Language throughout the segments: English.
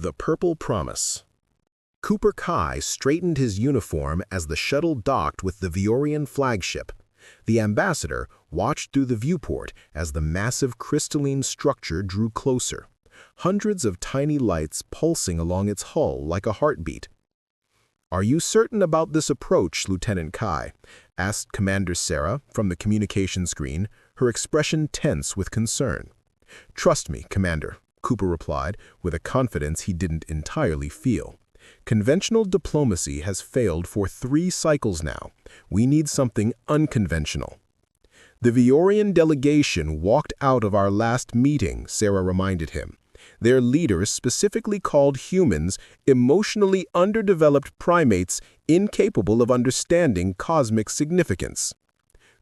The Purple Promise. Cooper Kai straightened his uniform as the shuttle docked with the Viorian flagship. The ambassador watched through the viewport as the massive crystalline structure drew closer, hundreds of tiny lights pulsing along its hull like a heartbeat. "Are you certain about this approach, Lieutenant Kai?" asked Commander Sarah from the communication screen, her expression tense with concern. "Trust me, Commander," Cooper replied with a confidence he didn't entirely feel. "Conventional diplomacy has failed for 3 cycles now. We need something unconventional." "The Viorian delegation walked out of our last meeting," Sarah reminded him. "Their leaders specifically called humans emotionally underdeveloped primates incapable of understanding cosmic significance."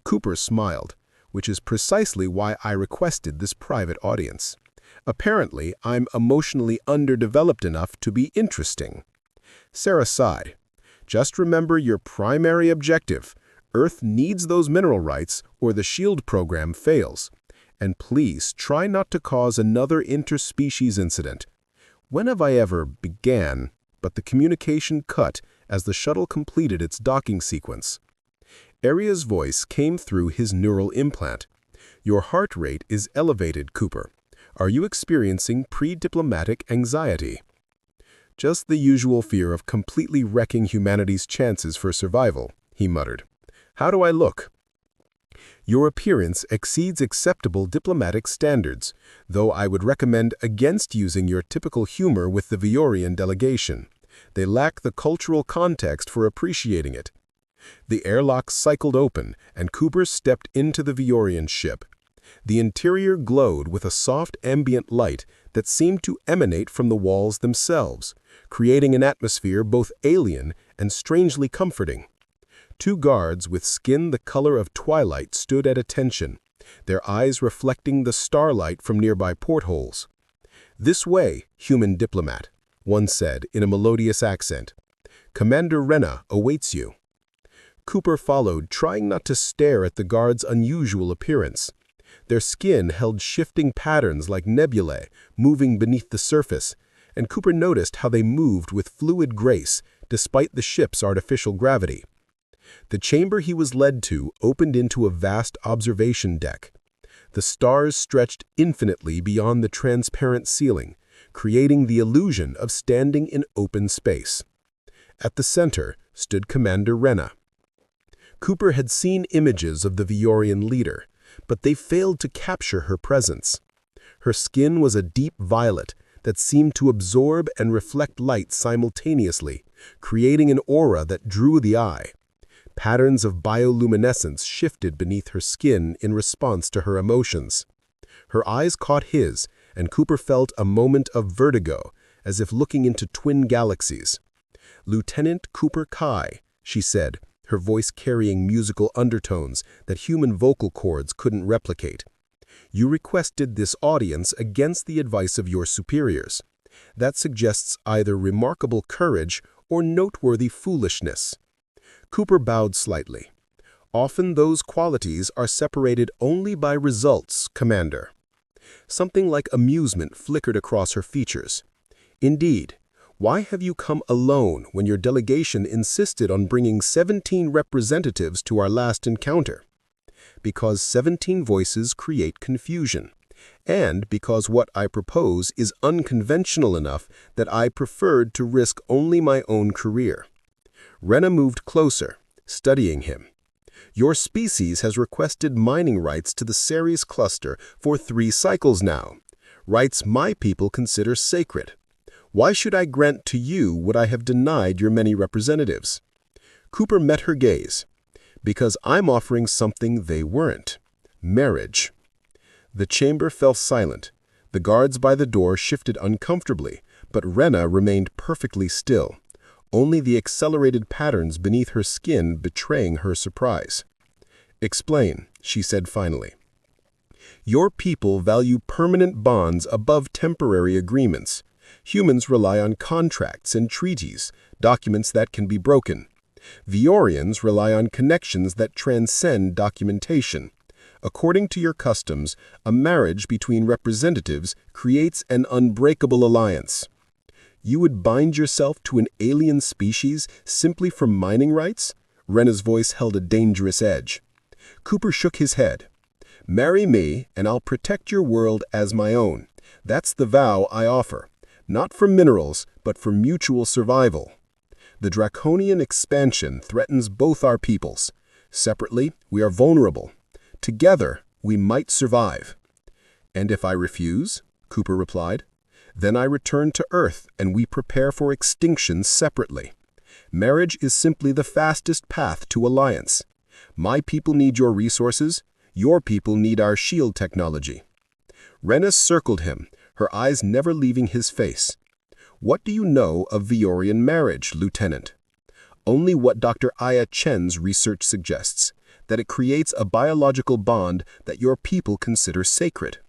Cooper smiled, which is precisely why I requested this private audience. Apparently, I'm emotionally underdeveloped enough to be interesting. Sarah sighed. "Just remember your primary objective. Earth needs those mineral rights or the SHIELD program fails. And please try not to cause another interspecies incident." When have I ever began, but the communication cut as the shuttle completed its docking sequence. Aria's voice came through his neural implant. "Your heart rate is elevated, Cooper. Are you experiencing pre-diplomatic anxiety?" "Just the usual fear of completely wrecking humanity's chances for survival," he muttered. "How do I look?" "Your appearance exceeds acceptable diplomatic standards, though I would recommend against using your typical humor with the Viorian delegation. They lack the cultural context for appreciating it." The airlock cycled open, and Cooper stepped into the Viorian ship. The interior glowed with a soft ambient light that seemed to emanate from the walls themselves, creating an atmosphere both alien and strangely comforting. 2 guards with skin the color of twilight stood at attention, their eyes reflecting the starlight from nearby portholes. "This way, human diplomat," one said in a melodious accent. "Commander Rena awaits you." Cooper followed, trying not to stare at the guards' unusual appearance. Their skin held shifting patterns like nebulae moving beneath the surface, and Cooper noticed how they moved with fluid grace despite the ship's artificial gravity. The chamber he was led to opened into a vast observation deck. The stars stretched infinitely beyond the transparent ceiling, creating the illusion of standing in open space. At the center stood Commander Rena. Cooper had seen images of the Viorian leader, but they failed to capture her presence. Her skin was a deep violet that seemed to absorb and reflect light simultaneously, creating an aura that drew the eye. Patterns of bioluminescence shifted beneath her skin in response to her emotions. Her eyes caught his, and Cooper felt a moment of vertigo, as if looking into twin galaxies. "Lieutenant Cooper Kai," she said, her voice carrying musical undertones that human vocal cords couldn't replicate. "You requested this audience against the advice of your superiors. That suggests either remarkable courage or noteworthy foolishness." Cooper bowed slightly. "Often those qualities are separated only by results, Commander." Something like amusement flickered across her features. "Indeed. Why have you come alone when your delegation insisted on bringing 17 representatives to our last encounter?" "Because 17 voices create confusion, and because what I propose is unconventional enough that I preferred to risk only my own career." Rena moved closer, studying him. "Your species has requested mining rights to the Ceres cluster for 3 cycles now, rights my people consider sacred. Why should I grant to you what I have denied your many representatives?" Cooper met her gaze. "Because I'm offering something they weren't. Marriage." The chamber fell silent. The guards by the door shifted uncomfortably, but Rena remained perfectly still, only the accelerated patterns beneath her skin betraying her surprise. "Explain," she said finally. "Your people value permanent bonds above temporary agreements. Humans rely on contracts and treaties, documents that can be broken. Viorians rely on connections that transcend documentation. According to your customs, a marriage between representatives creates an unbreakable alliance. You would bind yourself to an alien species simply for mining rights? Rena's voice held a dangerous edge. Cooper shook his head. Marry me, and I'll protect your world as my own. That's the vow I offer. Not for minerals, but for mutual survival. The draconian expansion threatens both our peoples. Separately, we are vulnerable. Together, we might survive. And if I refuse, Cooper replied, then I return to Earth and we prepare for extinction separately. Marriage is simply the fastest path to alliance. My people need your resources. Your people need our shield technology. Rena circled him, her eyes never leaving his face. What do you know of Viorian marriage, Lieutenant? Only what Dr. Aya Chen's research suggests, that it creates a biological bond that your people consider sacred.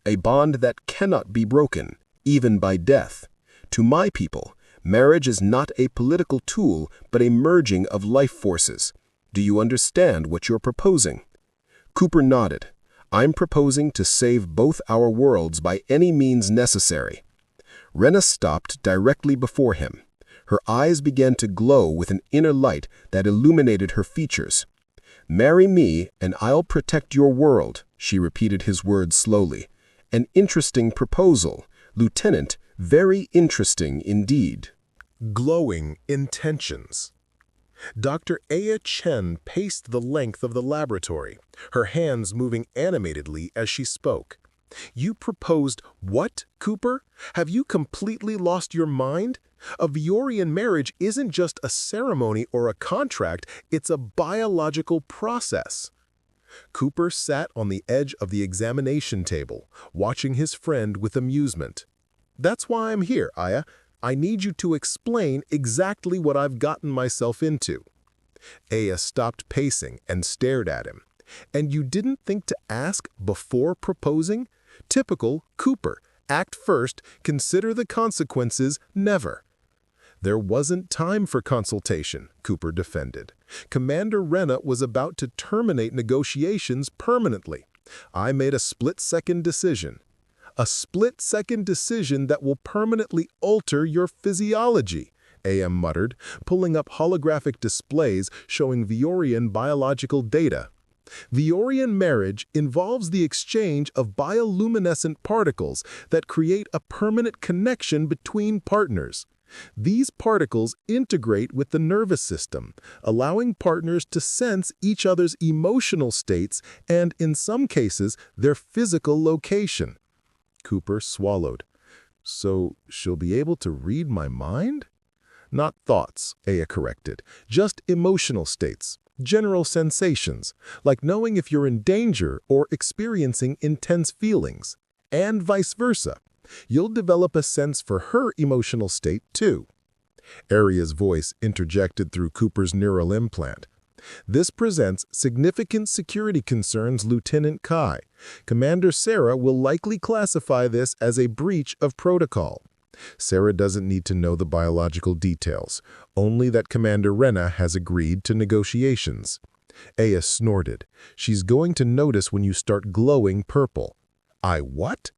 A bond that cannot be broken, even by death. To my people, marriage is not a political tool, but a merging of life forces. Do you understand what you're proposing? Cooper nodded. I'm proposing to save both our worlds by any means necessary. Rena stopped directly before him. Her eyes began to glow with an inner light that illuminated her features. Marry me, and I'll protect your world, she repeated his words slowly. An interesting proposal, Lieutenant, very interesting indeed. Glowing intentions. Dr. Aya Chen paced the length of the laboratory, her hands moving animatedly as she spoke. You proposed what, Cooper? Have you completely lost your mind? A Viorian marriage isn't just a ceremony or a contract, it's a biological process. Cooper sat on the edge of the examination table, watching his friend with amusement. That's why I'm here, Aya. I need you to explain exactly what I've gotten myself into. Aya stopped pacing and stared at him. And you didn't think to ask before proposing? Typical Cooper. Act first, consider the consequences, never. There wasn't time for consultation, Cooper defended. Commander Rena was about to terminate negotiations permanently. I made a split-second decision. A split-second decision that will permanently alter your physiology, AM muttered, pulling up holographic displays showing Viorian biological data. Viorian marriage involves the exchange of bioluminescent particles that create a permanent connection between partners. These particles integrate with the nervous system, allowing partners to sense each other's emotional states and, in some cases, their physical location. Cooper swallowed. So she'll be able to read my mind? Not thoughts, Aya corrected, just emotional states, general sensations, like knowing if you're in danger or experiencing intense feelings, and vice versa. You'll develop a sense for her emotional state, too. Aria's voice interjected through Cooper's neural implant. This presents significant security concerns, Lieutenant Kai. Commander Sarah will likely classify this as a breach of protocol. Sarah doesn't need to know the biological details, only that Commander Rena has agreed to negotiations. Aya snorted. She's going to notice when you start glowing purple. I what?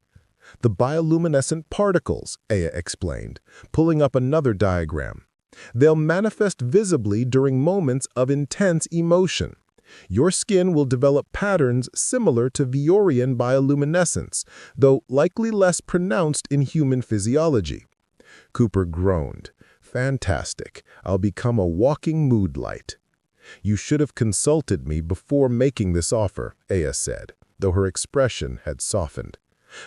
The bioluminescent particles, Aya explained, pulling up another diagram. They'll manifest visibly during moments of intense emotion. Your skin will develop patterns similar to Viorian bioluminescence, though likely less pronounced in human physiology. Cooper groaned. Fantastic. I'll become a walking mood light. You should have consulted me before making this offer, Aya said, though her expression had softened.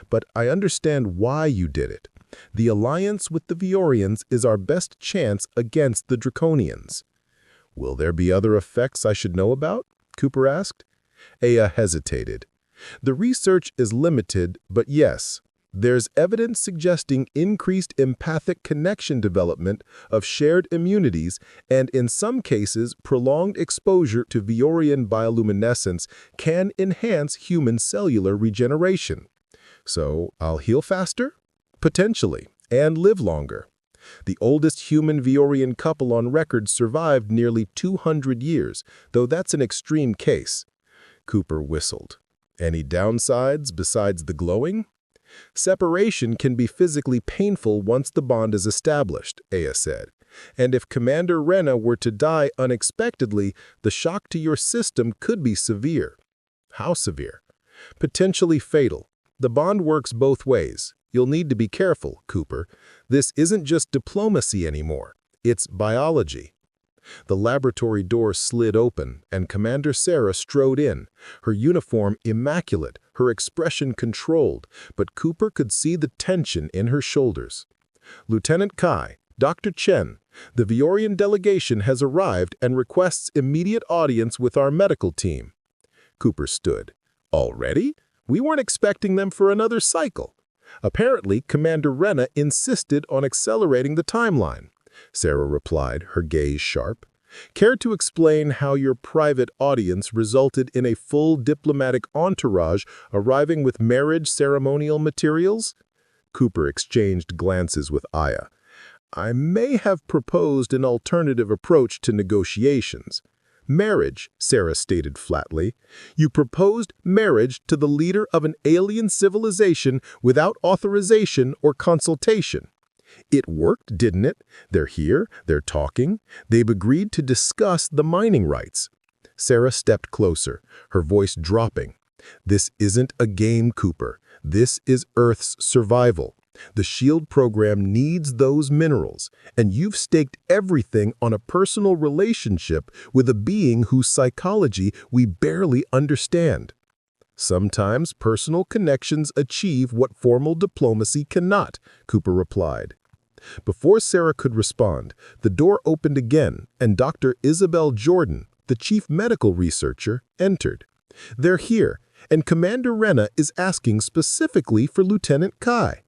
But I understand why you did it. The alliance with the Viorians is our best chance against the Draconians. Will there be other effects I should know about? Cooper asked. Aya hesitated. The research is limited, but yes, there's evidence suggesting increased empathic connection development of shared immunities and, in some cases, prolonged exposure to Viorian bioluminescence can enhance human cellular regeneration. So, I'll heal faster? Potentially, and live longer. The oldest human Viorian couple on record survived nearly 200 years, though that's an extreme case. Cooper whistled. Any downsides besides the glowing? Separation can be physically painful once the bond is established, Aya said. And if Commander Rena were to die unexpectedly, the shock to your system could be severe. How severe? Potentially fatal. The bond works both ways. You'll need to be careful, Cooper. This isn't just diplomacy anymore. It's biology. The laboratory door slid open, and Commander Sarah strode in, her uniform immaculate, her expression controlled, but Cooper could see the tension in her shoulders. Lieutenant Kai, Dr. Chen, the Viorian delegation has arrived and requests immediate audience with our medical team. Cooper stood. Already? We weren't expecting them for another cycle. Apparently, Commander Rena insisted on accelerating the timeline. Sarah replied, her gaze sharp. Care to explain how your private audience resulted in a full diplomatic entourage arriving with marriage ceremonial materials? Cooper exchanged glances with Aya. I may have proposed an alternative approach to negotiations. Marriage, Sarah stated flatly. You proposed marriage to the leader of an alien civilization without authorization or consultation. It worked, didn't it? They're here, they're talking. They've agreed to discuss the mining rights. Sarah stepped closer, her voice dropping. This isn't a game, Cooper. This is Earth's survival. The SHIELD program needs those minerals, and you've staked everything on a personal relationship with a being whose psychology we barely understand. Sometimes personal connections achieve what formal diplomacy cannot, Cooper replied. Before Sarah could respond, the door opened again, and Dr. Isabel Jordan, the chief medical researcher, entered. They're here, and Commander Rena is asking specifically for Lieutenant Kai.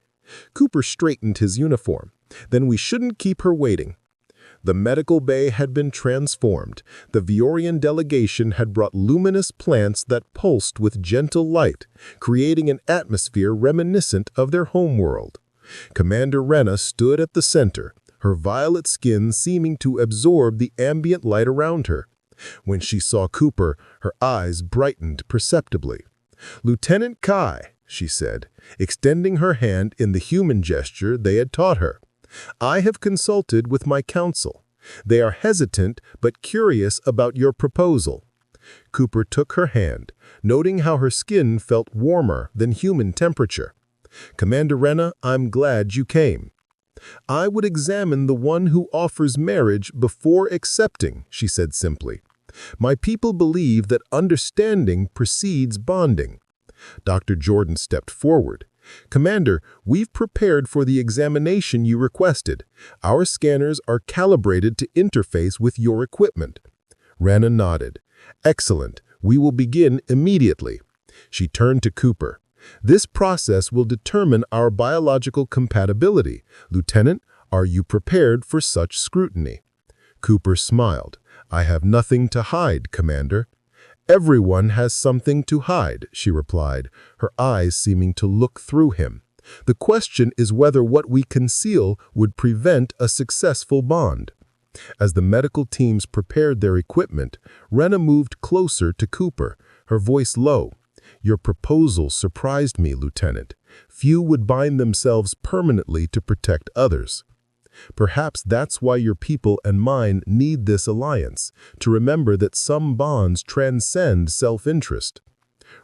Cooper straightened his uniform. Then we shouldn't keep her waiting. The medical bay had been transformed. The Viorian delegation had brought luminous plants that pulsed with gentle light, creating an atmosphere reminiscent of their homeworld. Commander Rena stood at the center, her violet skin seeming to absorb the ambient light around her. When she saw Cooper, her eyes brightened perceptibly. Lieutenant Kai, she said, extending her hand in the human gesture they had taught her. I have consulted with my council. They are hesitant but curious about your proposal. Cooper took her hand, noting how her skin felt warmer than human temperature. Commander Rena, I'm glad you came. I would examine the one who offers marriage before accepting, she said simply. My people believe that understanding precedes bonding. Dr. Jordan stepped forward. Commander, we've prepared for the examination you requested. Our scanners are calibrated to interface with your equipment. Rena nodded. Excellent. We will begin immediately. She turned to Cooper. This process will determine our biological compatibility. Lieutenant, are you prepared for such scrutiny? Cooper smiled. I have nothing to hide, Commander. Everyone has something to hide, she replied, her eyes seeming to look through him. The question is whether what we conceal would prevent a successful bond. As the medical teams prepared their equipment, Rena moved closer to Cooper, her voice low. Your proposal surprised me, Lieutenant. Few would bind themselves permanently to protect others. Perhaps that's why your people and mine need this alliance, to remember that some bonds transcend self-interest.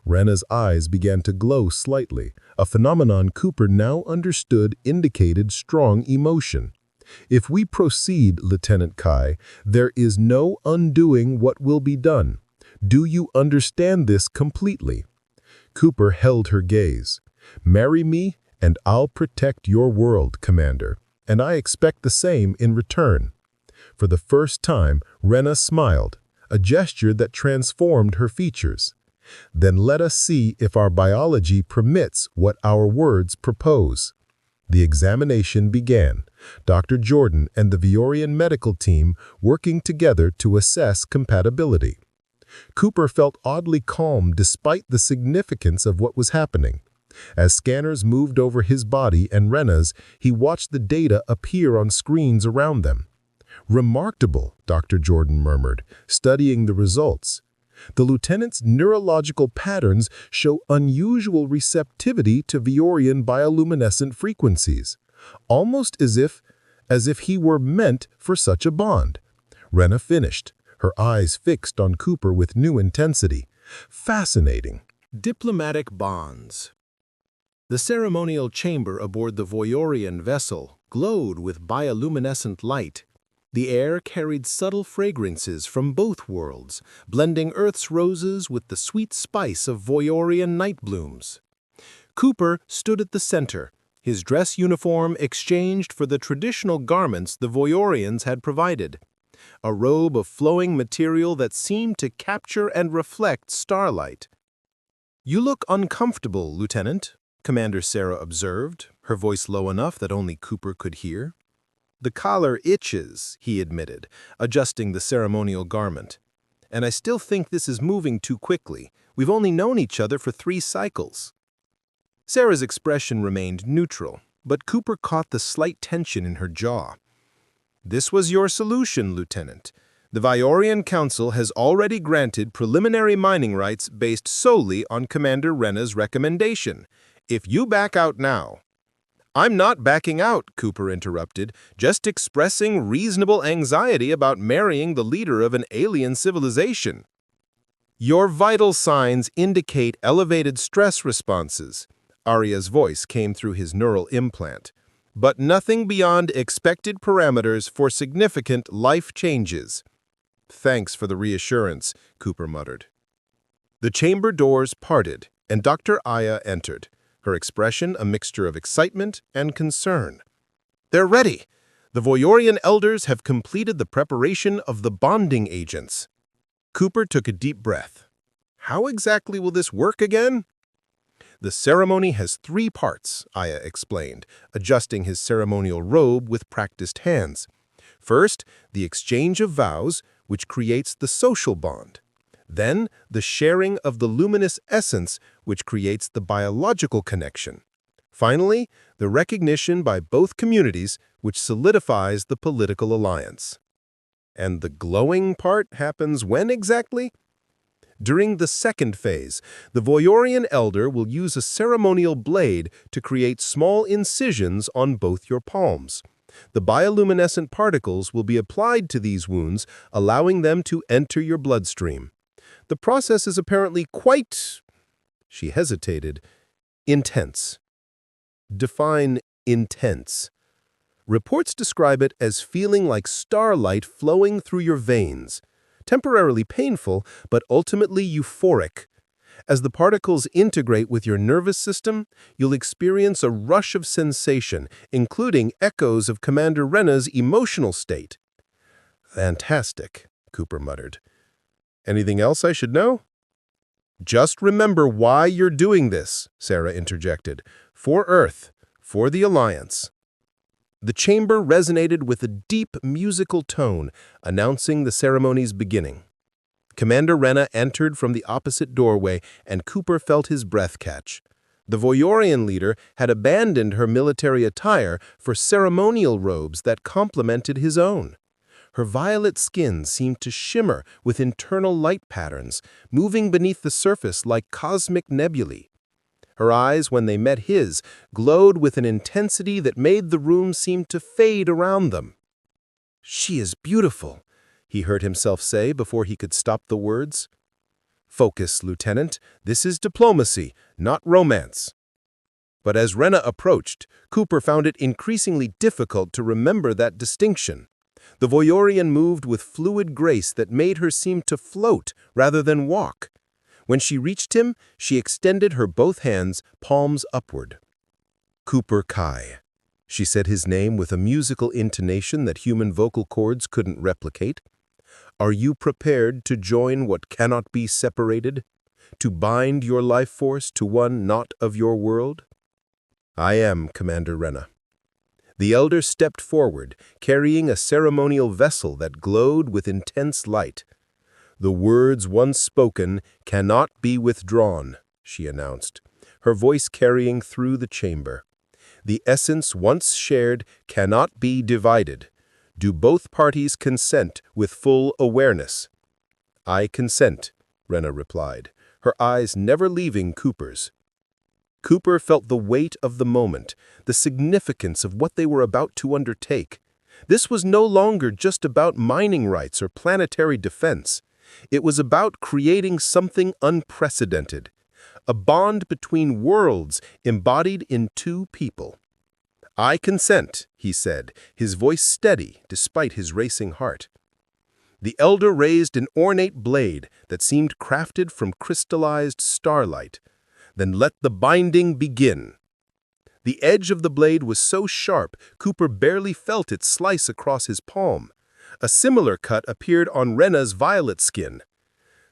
Rena's eyes began to glow slightly, a phenomenon Cooper now understood indicated strong emotion. If we proceed, Lieutenant Kai, there is no undoing what will be done. Do you understand this completely? Cooper held her gaze. Marry me, and I'll protect your world, Commander, and I expect the same in return. For the first time, Rena smiled, a gesture that transformed her features. Then let us see if our biology permits what our words propose. The examination began, Dr. Jordan and the Viorian medical team working together to assess compatibility. Cooper felt oddly calm despite the significance of what was happening. As scanners moved over his body and Rena's, he watched the data appear on screens around them. Remarkable, Dr. Jordan murmured, studying the results. The lieutenant's neurological patterns show unusual receptivity to Viorian bioluminescent frequencies, almost as if he were meant for such a bond. Rena finished, her eyes fixed on Cooper with new intensity. Fascinating. Diplomatic bonds. The ceremonial chamber aboard the Voyorian vessel glowed with bioluminescent light. The air carried subtle fragrances from both worlds, blending Earth's roses with the sweet spice of Voyorian night blooms. Cooper stood at the center, his dress uniform exchanged for the traditional garments the Voyorians had provided, a robe of flowing material that seemed to capture and reflect starlight. "You look uncomfortable, Lieutenant," Commander Sarah observed, her voice low enough that only Cooper could hear. "The collar itches," he admitted, adjusting the ceremonial garment. "And I still think this is moving too quickly. We've only known each other for 3 cycles." Sarah's expression remained neutral, but Cooper caught the slight tension in her jaw. "This was your solution, Lieutenant. The Viorian Council has already granted preliminary mining rights based solely on Commander Rena's recommendation. If you back out now—" "I'm not backing out," Cooper interrupted, "just expressing reasonable anxiety about marrying the leader of an alien civilization. Your vital signs indicate elevated stress responses." Arya's voice came through his neural implant. "But nothing beyond expected parameters for significant life changes." "Thanks for the reassurance," Cooper muttered. The chamber doors parted, and Dr. Aya entered, her expression a mixture of excitement and concern. "They're ready! The Voyorian elders have completed the preparation of the bonding agents." Cooper took a deep breath. "How exactly will this work again?" "The ceremony has 3 parts," Aya explained, adjusting his ceremonial robe with practiced hands. "First, the exchange of vows, which creates the social bond. Then, the sharing of the luminous essence, which creates the biological connection. Finally, the recognition by both communities, which solidifies the political alliance." "And the glowing part happens when exactly?" "During the second phase, the Voyorian elder will use a ceremonial blade to create small incisions on both your palms. The bioluminescent particles will be applied to these wounds, allowing them to enter your bloodstream. The process is apparently quite—" she hesitated— "intense." "Define intense." "Reports describe it as feeling like starlight flowing through your veins. Temporarily painful, but ultimately euphoric. As the particles integrate with your nervous system, you'll experience a rush of sensation, including echoes of Commander Rena's emotional state." "Fantastic," Cooper muttered. "Anything else I should know?" "Just remember why you're doing this," Sarah interjected. "For Earth, for the Alliance." The chamber resonated with a deep musical tone, announcing the ceremony's beginning. Commander Rena entered from the opposite doorway, and Cooper felt his breath catch. The Voyorian leader had abandoned her military attire for ceremonial robes that complemented his own. Her violet skin seemed to shimmer with internal light patterns, moving beneath the surface like cosmic nebulae. Her eyes, when they met his, glowed with an intensity that made the room seem to fade around them. "She is beautiful," he heard himself say before he could stop the words. "Focus, Lieutenant. This is diplomacy, not romance." But as Rena approached, Cooper found it increasingly difficult to remember that distinction. The Voyorian moved with fluid grace that made her seem to float rather than walk. When she reached him, she extended her both hands, palms upward. "Cooper Kai." She said his name with a musical intonation that human vocal cords couldn't replicate. "Are you prepared to join what cannot be separated? To bind your life force to one not of your world?" "I am, Commander Rena." The elder stepped forward, carrying a ceremonial vessel that glowed with intense light. "The words once spoken cannot be withdrawn," she announced, her voice carrying through the chamber. "The essence once shared cannot be divided. Do both parties consent with full awareness?" "I consent," Rena replied, her eyes never leaving Cooper's. Cooper felt the weight of the moment, the significance of what they were about to undertake. This was no longer just about mining rights or planetary defense. It was about creating something unprecedented, a bond between worlds embodied in two people. "I consent," he said, his voice steady despite his racing heart. The elder raised an ornate blade that seemed crafted from crystallized starlight. "Then let the binding begin." The edge of the blade was so sharp, Cooper barely felt it slice across his palm. A similar cut appeared on Rena's violet skin.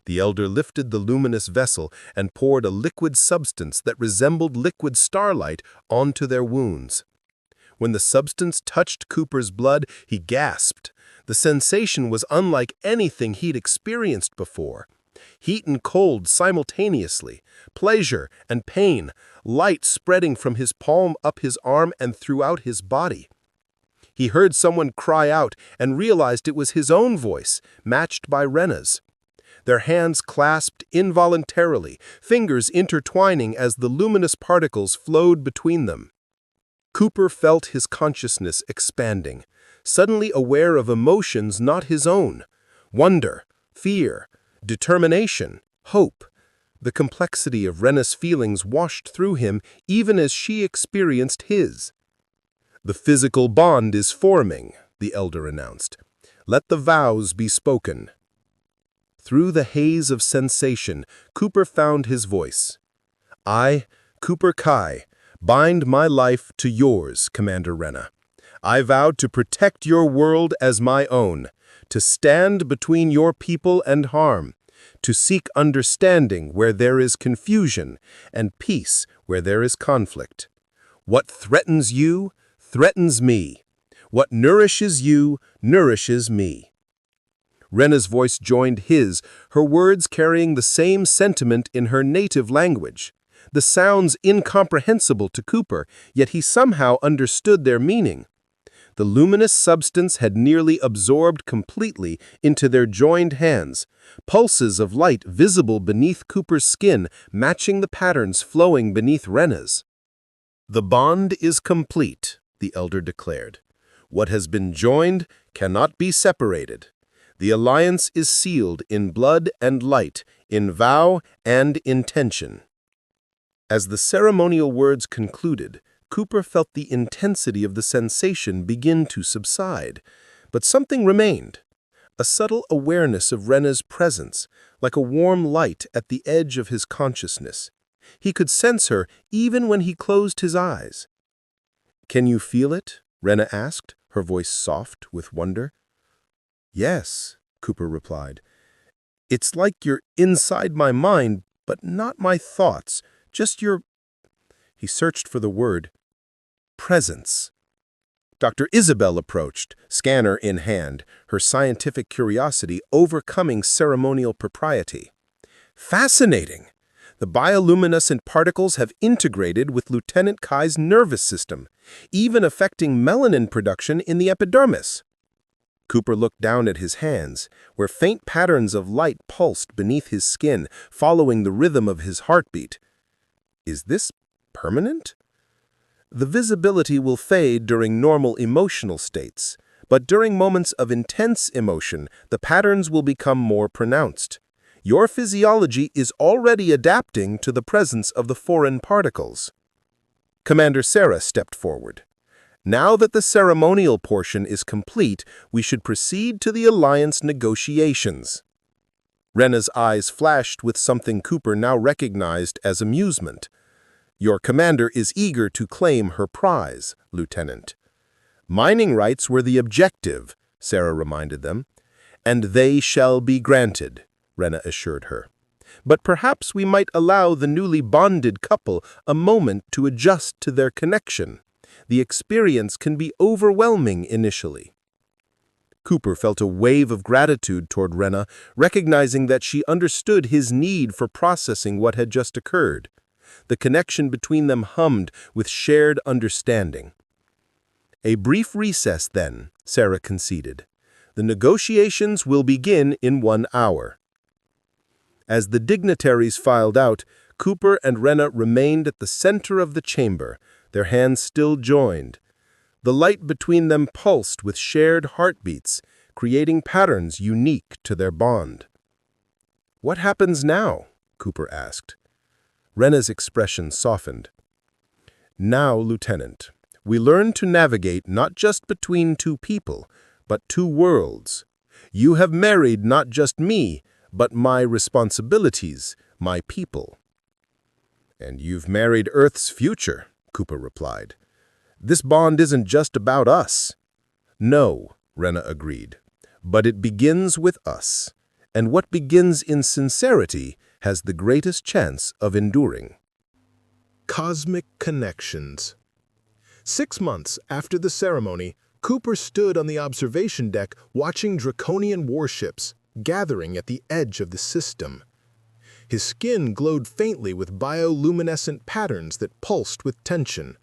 The elder lifted the luminous vessel and poured a liquid substance that resembled liquid starlight onto their wounds. When the substance touched Cooper's blood, he gasped. The sensation was unlike anything he'd experienced before. Heat and cold simultaneously, pleasure and pain, light spreading from his palm up his arm and throughout his body. He heard someone cry out and realized it was his own voice, matched by Rena's. Their hands clasped involuntarily, fingers intertwining as the luminous particles flowed between them. Cooper felt his consciousness expanding, suddenly aware of emotions not his own: wonder, fear, determination, hope. The complexity of Rena's feelings washed through him even as she experienced his. "The physical bond is forming," the elder announced. "Let the vows be spoken." Through the haze of sensation, Cooper found his voice. "I, Cooper Kai, bind my life to yours, Commander Rena. I vow to protect your world as my own, to stand between your people and harm, to seek understanding where there is confusion and peace where there is conflict. What threatens you, threatens me. What nourishes you, nourishes me." Rena's voice joined his, her words carrying the same sentiment in her native language. The sounds incomprehensible to Cooper, yet he somehow understood their meaning. The luminous substance had nearly absorbed completely into their joined hands, pulses of light visible beneath Cooper's skin matching the patterns flowing beneath Rena's. "The bond is complete," the elder declared. "What has been joined cannot be separated. The alliance is sealed in blood and light, in vow and intention." As the ceremonial words concluded, Cooper felt the intensity of the sensation begin to subside, but something remained. A subtle awareness of Rena's presence, like a warm light at the edge of his consciousness. He could sense her even when he closed his eyes. "Can you feel it?" Rena asked, her voice soft with wonder. "Yes," Cooper replied. "It's like you're inside my mind, but not my thoughts, just your—" He searched for the word. "Presence." Dr. Isabel approached, scanner in hand, her scientific curiosity overcoming ceremonial propriety. "Fascinating! The bioluminescent particles have integrated with Lieutenant Kai's nervous system, even affecting melanin production in the epidermis." Cooper looked down at his hands, where faint patterns of light pulsed beneath his skin, following the rhythm of his heartbeat. "Is this permanent?" "The visibility will fade during normal emotional states, but during moments of intense emotion, the patterns will become more pronounced. Your physiology is already adapting to the presence of the foreign particles." Commander Sarah stepped forward. "Now that the ceremonial portion is complete, we should proceed to the alliance negotiations." Rena's eyes flashed with something Cooper now recognized as amusement. "Your commander is eager to claim her prize, Lieutenant." "Mining rights were the objective," Sarah reminded them. "And they shall be granted," Rena assured her. "But perhaps we might allow the newly bonded couple a moment to adjust to their connection. The experience can be overwhelming initially." Cooper felt a wave of gratitude toward Rena, recognizing that she understood his need for processing what had just occurred. The connection between them hummed with shared understanding. "A brief recess, then," Sarah conceded. "The negotiations will begin in 1 hour." As the dignitaries filed out, Cooper and Rena remained at the center of the chamber, their hands still joined. The light between them pulsed with shared heartbeats, creating patterns unique to their bond. "What happens now?" Cooper asked. Rena's expression softened. "Now, Lieutenant, we learn to navigate not just between two people, but two worlds. You have married not just me, but my responsibilities, my people." "And you've married Earth's future," Cooper replied. "This bond isn't just about us." "No," Rena agreed, "but it begins with us. And what begins in sincerity has the greatest chance of enduring." Cosmic Connections. 6 months after the ceremony, Cooper stood on the observation deck watching draconian warships gathering at the edge of the system. His skin glowed faintly with bioluminescent patterns that pulsed with tension.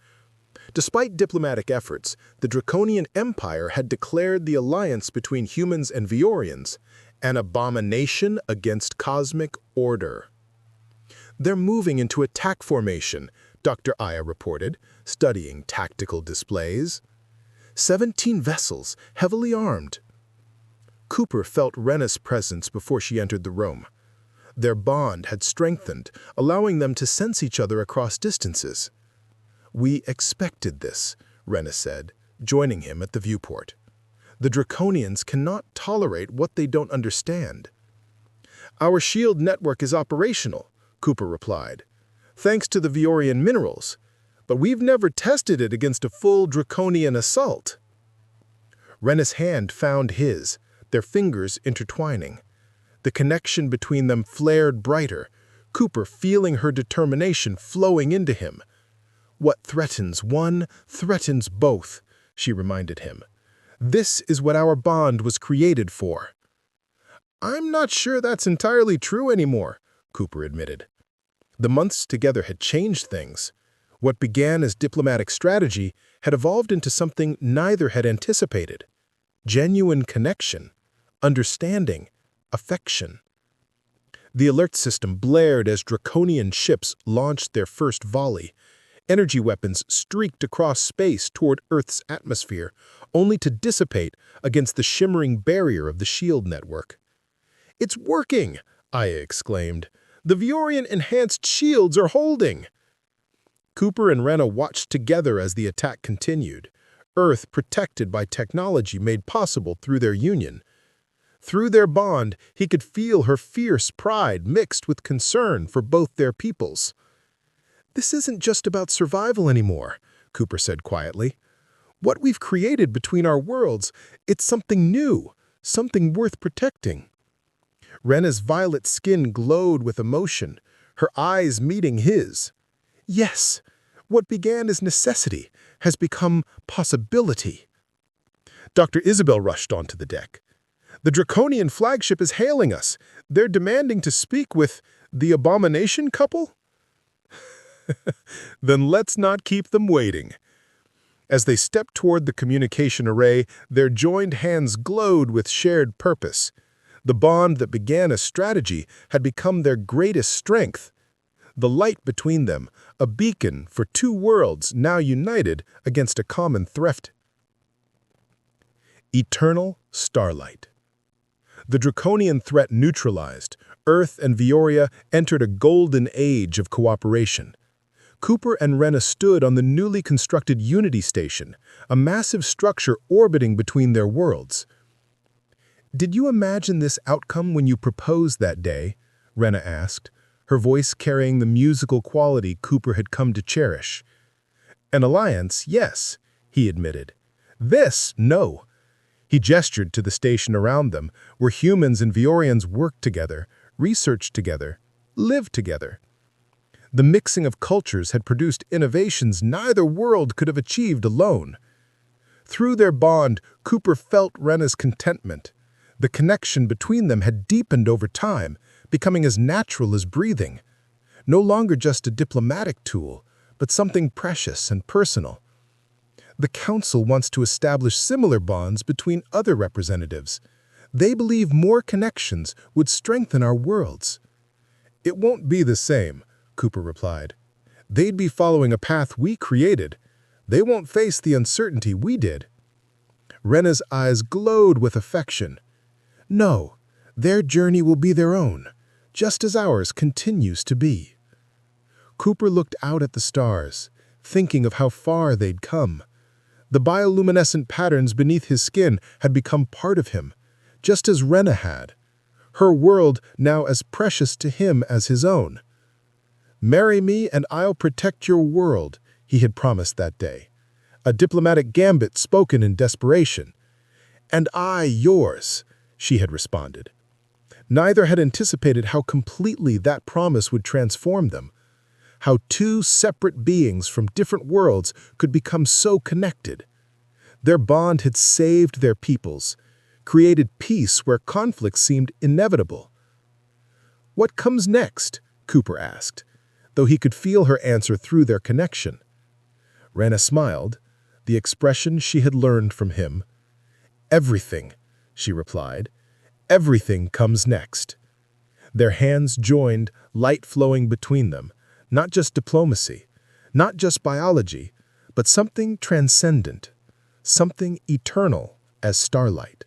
Despite diplomatic efforts, the Draconian Empire had declared the alliance between humans and Viorians an abomination against cosmic order. "They're moving into attack formation," Dr. Aya reported, studying tactical displays. 17 vessels, heavily armed. Cooper felt Rena's presence before she entered the room. Their bond had strengthened, allowing them to sense each other across distances. "We expected this," Rena said, joining him at the viewport. "The Draconians cannot tolerate what they don't understand." "Our shield network is operational," Cooper replied, "thanks to the Viorian minerals, but we've never tested it against a full Draconian assault." Rena's hand found his, their fingers intertwining. The connection between them flared brighter, Cooper feeling her determination flowing into him. "What threatens one threatens both," she reminded him. "This is what our bond was created for." "I'm not sure that's entirely true anymore," Cooper admitted. The months together had changed things. What began as diplomatic strategy had evolved into something neither had anticipated: genuine connection, understanding, affection. The alert system blared as Draconian ships launched their first volley. Energy weapons streaked across space toward Earth's atmosphere, only to dissipate against the shimmering barrier of the shield network. "It's working!" Aya exclaimed. "The Viorian enhanced shields are holding!" Cooper and Rena watched together as the attack continued, Earth protected by technology made possible through their union. Through their bond, he could feel her fierce pride mixed with concern for both their peoples. "This isn't just about survival anymore," Cooper said quietly. "What we've created between our worlds, it's something new, something worth protecting." Rena's violet skin glowed with emotion, her eyes meeting his. "Yes, what began as necessity has become possibility." Dr. Isabel rushed onto the deck. "The Draconian flagship is hailing us. They're demanding to speak with the abomination couple?" "Then let's not keep them waiting." As they stepped toward the communication array, their joined hands glowed with shared purpose. The bond that began as strategy had become their greatest strength. The light between them, a beacon for two worlds now united against a common threat. Eternal starlight. The Draconian threat neutralized, Earth and Vioria entered a golden age of cooperation. Cooper and Rena stood on the newly constructed Unity Station, a massive structure orbiting between their worlds. "Did you imagine this outcome when you proposed that day?" Rena asked, her voice carrying the musical quality Cooper had come to cherish. "An alliance, yes," he admitted. "This, no." He gestured to the station around them, where humans and Viorians worked together, researched together, lived together. The mixing of cultures had produced innovations neither world could have achieved alone. Through their bond, Cooper felt Rena's contentment. The connection between them had deepened over time, becoming as natural as breathing. No longer just a diplomatic tool, but something precious and personal. The Council wants to establish similar bonds between other representatives. They believe more connections would strengthen our worlds. "It won't be the same," Cooper replied. "They'd be following a path we created. They won't face the uncertainty we did." Rena's eyes glowed with affection. "No, their journey will be their own, just as ours continues to be." Cooper looked out at the stars, thinking of how far they'd come. The bioluminescent patterns beneath his skin had become part of him, just as Rena had, her world now as precious to him as his own. "Marry me and I'll protect your world," he had promised that day, a diplomatic gambit spoken in desperation. "And I yours," she had responded. Neither had anticipated how completely that promise would transform them, how two separate beings from different worlds could become so connected. Their bond had saved their peoples, created peace where conflict seemed inevitable. "What comes next?" Cooper asked, though he could feel her answer through their connection. Rena smiled, the expression she had learned from him. "Everything," she replied. "Everything comes next." Their hands joined, light flowing between them, not just diplomacy, not just biology, but something transcendent, something eternal as starlight.